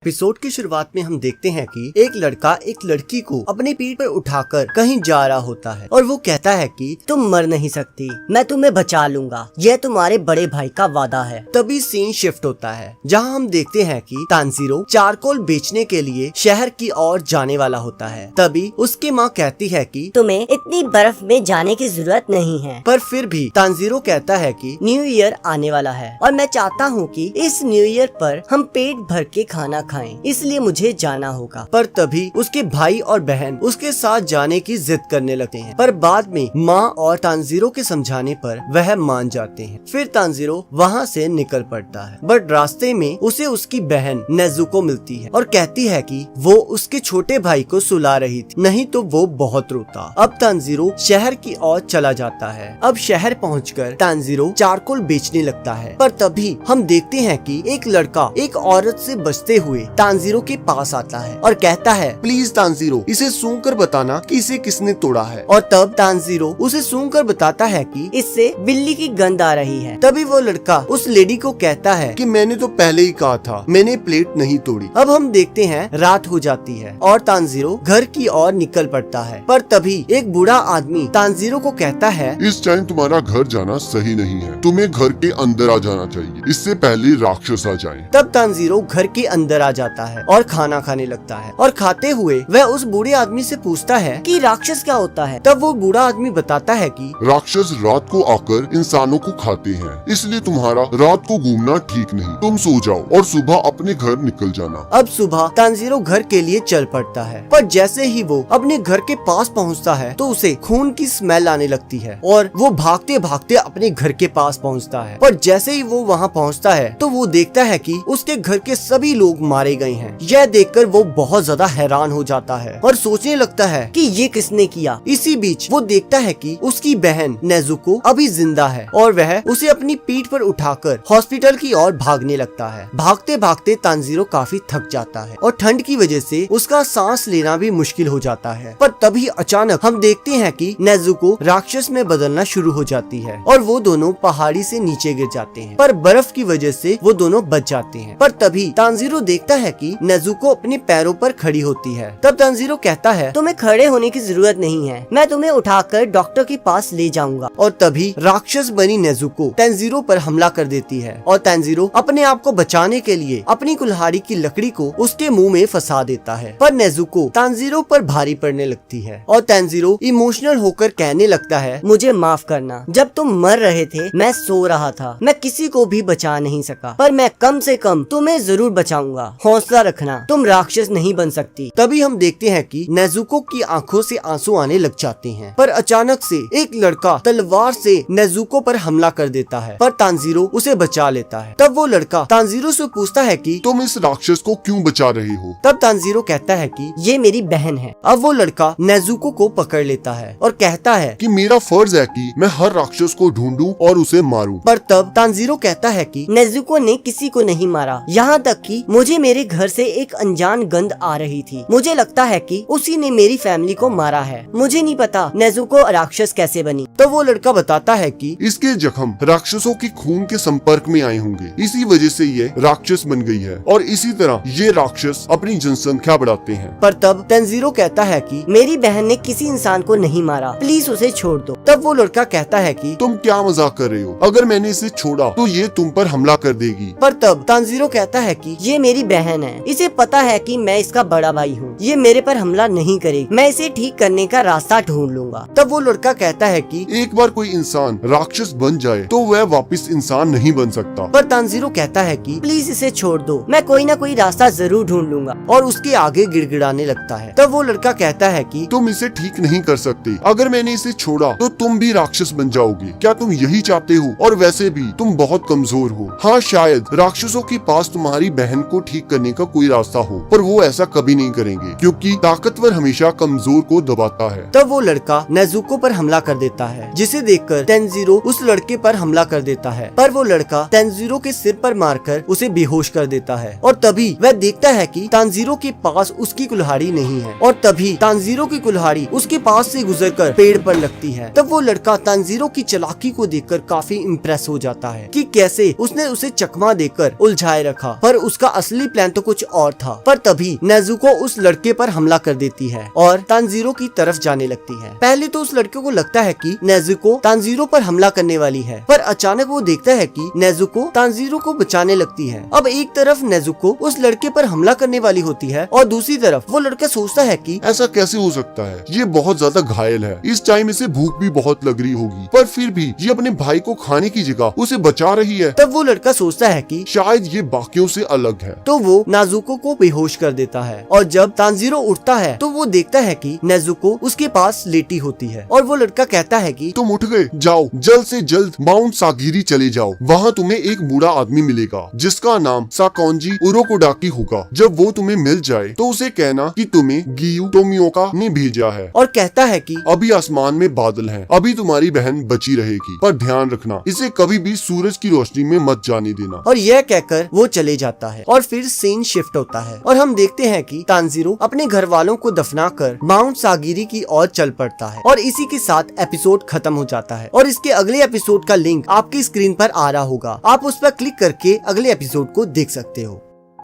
Episode की शुरुआत में हम देखते हैं कि एक लड़का एक लड़की को अपनी पीठ पर उठाकर कहीं जा रहा होता है और वो कहता है कि तुम मर नहीं सकती, मैं तुम्हें बचा लूंगा, यह तुम्हारे बड़े भाई का वादा है। तभी सीन शिफ्ट होता है जहां हम देखते हैं कि तानजीरो चारकोल बेचने के लिए शहर की ओर जाने वाला होता है। तभी उसकी माँ कहती है कि तुम्हें इतनी बर्फ में जाने की जरूरत नहीं है। पर फिर भी तानजीरो कहता है कि न्यू ईयर आने वाला है और मैं चाहता हूँ कि इस न्यू ईयर पर हम पेट भर के खाना खाएं, इसलिए मुझे जाना होगा। पर तभी उसके भाई और बहन उसके साथ जाने की जिद करने लगते हैं, पर बाद में माँ और तानजीरो के समझाने पर वह मान जाते हैं। फिर तानजीरो वहाँ से निकल पड़ता है, बट रास्ते में उसे उसकी बहन नेजुको मिलती है और कहती है कि वो उसके छोटे भाई को सुला रही थी, नहीं तो वो बहुत रोता। अब तानजीरो शहर की ओर चला जाता है। अब शहर पहुंचकर तानजीरो चारकोल बेचने लगता है, पर तभी हम देखते हैं कि एक लड़का एक औरत से बचते हुए तानजीरो के पास आता है और कहता है, प्लीज तानजीरो, इसे सूंघ कर बताना कि इसे किसने तोड़ा है। और तब तानजीरो उसे सूंघ कर बताता है कि इससे बिल्ली की गंध आ रही है। तभी वो लड़का उस लेडी को कहता है कि मैंने तो पहले ही कहा था, मैंने प्लेट नहीं तोड़ी। अब हम देखते हैं रात हो जाती है और तानजीरो घर की ओर निकल पड़ता है, पर तभी एक बूढ़ा आदमी तानजीरो को कहता है, इस टाइम तुम्हारा घर जाना सही नहीं है, तुम्हें घर के अंदर आ जाना चाहिए, इससे पहले राक्षस आ जाएं। तब तानजीरो घर के अंदर आ जाता है और खाना खाने लगता है और खाते हुए वह उस बूढ़े आदमी से पूछता है कि राक्षस क्या होता है। तब वो बूढ़ा आदमी बताता है कि राक्षस रात को आकर इंसानों को खाते हैं, इसलिए तुम्हारा रात को घूमना ठीक नहीं, तुम सो जाओ और सुबह अपने घर निकल जाना। अब सुबह तानजीरो घर के लिए चल पड़ता है, पर जैसे ही वो अपने घर के पास पहुंचता है तो उसे खून की स्मेल आने लगती है और वो भागते भागते अपने घर के पास पहुंचता है। पर जैसे ही वो वहां पहुंचता है तो वो देखता है कि उसके घर के सभी लोग मारे गए हैं। यह देखकर वो बहुत ज्यादा हैरान हो जाता है और सोचने लगता है कि ये किसने किया। इसी बीच वो देखता है कि उसकी बहन नेजुको अभी जिंदा है और वह उसे अपनी पीठ पर उठाकर हॉस्पिटल की ओर भागने लगता है। भागते भागते तानजीरो काफी थक जाता है और ठंड की वजह से उसका सांस लेना भी मुश्किल हो जाता है। पर तभी अचानक हम देखते हैं कि नेजुको राक्षस में बदलना शुरू हो जाती है और वो दोनों पहाड़ी से नीचे गिर जाते हैं, पर बर्फ की वजह से वो दोनों बच जाते हैं। पर तभी तानजीरो देखता है कि नेजुको अपने पैरों पर खड़ी होती है। तब तानजीरो कहता है, तुम्हें खड़े होने की जरूरत नहीं है, मैं तुम्हें उठाकर डॉक्टर के पास ले जाऊंगा। और तभी राक्षस बनी नेजुको तानजीरो पर हमला कर देती है और तानजीरो अपने आप को बचाने के लिए अपनी कुल्हाड़ी की लकड़ी को उसके मुंह में फंसा देता है। पर नेजुको तानजीरो पर भारी पड़ने लगती है और तानजीरो इमोशनल होकर कहने लगता है, मुझे माफ करना, जब तुम मर रहे थे मैं सो रहा था, मैं किसी को भी बचा नहीं सका, पर मैं कम से कम तुम्हें जरूर बचाऊंगा, हौसला रखना, तुम राक्षस नहीं बन सकती। तभी हम देखते हैं कि नेजुको की आंखों से आंसू आने लग जाते हैं, पर अचानक से एक लड़का तलवार से नेजुको पर हमला कर देता है, पर तानजीरो उसे बचा लेता है। तब वो लड़का तानजीरो से पूछता है कि तुम इस राक्षस को क्यों बचा रहे हो? तब तानजीरो कहता है कि ये मेरी बहन है। अब वो लड़का नेजुको को पकड़ लेता है और कहता है कि मेरा फर्ज है कि मैं हर राक्षस को ढूंढूं और उसे मारूं। पर तब तानजीरो कहता है कि नेजुको ने किसी को नहीं मारा, यहाँ तक कि मुझे मेरे घर से एक अनजान गंध आ रही थी, मुझे लगता है कि उसी ने मेरी फैमिली को मारा है, मुझे नहीं पता नेजुको राक्षस कैसे बनी। तो वो लड़का बताता है कि इसके जख्म राक्षसों की खून के संपर्क में आए होंगे, इसी वजह से ये राक्षस बन गई है और इसी तरह ये राक्षस अपनी जनसंख्या बढ़ाते हैं। पर तब तानजीरो कहता है कि मेरी बहन ने किसी इंसान को नहीं मारा, प्लीज उसे छोड़ दो। तब वो लड़का कहता है कि तुम क्या मजाक कर रहे हो, अगर मैंने इसे छोड़ा तो ये तुम पर हमला कर देगी। पर तब तानजीरो कहता है कि ये मेरी बहन है, इसे पता है कि मैं इसका बड़ा भाई हूँ, ये मेरे पर हमला नहीं करेगी, मैं इसे ठीक करने का रास्ता ढूंढ लूंगा। तब वो लड़का कहता है कि एक बार कोई इंसान राक्षस बन जाए तो वह वापस इंसान नहीं बन सकता। पर तानजीरो कहता है कि प्लीज इसे छोड़ दो, मैं कोई ना कोई रास्ता जरूर ढूंढ लूंगा, और उसके आगे गिड़गिड़ाने लगता है। तब वो लड़का कहता है कि तुम इसे ठीक नहीं कर सकते, अगर मैंने इसे छोड़ा तो तुम भी राक्षस बन जाओगे, क्या तुम यही चाहते हो? और वैसे भी तुम बहुत कमजोर हो। हाँ, शायद राक्षसों के पास तुम्हारी बहन को ठीक करने का कोई रास्ता हो, पर वो ऐसा कभी नहीं करेंगे क्योंकि ताकतवर हमेशा कमजोर को दबाता है। तब वो लड़का नेजुको पर हमला कर देता है, जिसे देखकर तानजीरो उस लड़के पर हमला कर देता है, पर वो लड़का तानजीरो के सिर पर मारकर उसे बेहोश कर देता है। और तभी वह देखता है कि तानजीरो के पास उसकी कुल्हाड़ी नहीं है और तभी तानजीरो की कुल्हाड़ी उसके पास से गुजरकर पेड़ पर लगती है। तब वो लड़का तानजीरो की चालाकी को देखकर काफी इम्प्रेस हो जाता है कि कैसे उसने उसे चकमा देकर उलझाए रखा, पर उसका असली प्लान तो कुछ और था, पर तभी नेजुको उस लड़के पर हमला कर देती है और तानजीरो की तरफ जाने लगती है। पहले तो उस लड़के को लगता है कि नेजुको तानजीरो पर हमला करने वाली है, पर अचानक वो देखता है कि नेजुको तानजीरो को बचाने लगती है। अब एक तरफ नेजुको उस लड़के पर हमला करने वाली होती है और दूसरी तरफ वो लड़का सोचता है कि ऐसा कैसे हो सकता है, ये बहुत ज्यादा घायल है, इस टाइम इसे भूख भी बहुत लग रही होगी, पर फिर भी ये अपने भाई को खाने की जगह उसे बचा रही है। तब वो लड़का सोचता है कि शायद ये बाकियों से अलग है। तो वो नाजुको को बेहोश कर देता है और जब तानजीरो उठता है तो वो देखता है कि नेजुको उसके पास लेटी होती है और वो लड़का कहता है कि तुम उठ गए, जाओ जल्द से जल्द माउंट सागिरी चले जाओ, वहाँ तुम्हें एक बूढ़ा आदमी मिलेगा जिसका नाम साकोंजी उरोकोडाकी होगा। जब वो तुम्हें मिल जाए तो उसे कहना कि तुम्हें गियू टोमियोका ने भेजा है और कहता है कि अभी आसमान में बादल हैं, अभी तुम्हारी बहन बची रहेगी, पर ध्यान रखना इसे कभी भी सूरज की रोशनी में मत जाने देना। और यह कहकर वो चले जाता है और फिर सीन शिफ्ट होता है और हम देखते हैं कि तानजीरो अपने घर वालों को दफनाकर माउंट सागिरी की ओर चल पड़ता है और इसी के साथ एपिसोड खत्म हो जाता है। और इसके अगले एपिसोड का लिंक आपकी स्क्रीन पर आ रहा होगा, आप उस पर क्लिक करके अगले एपिसोड को देख सकते हो।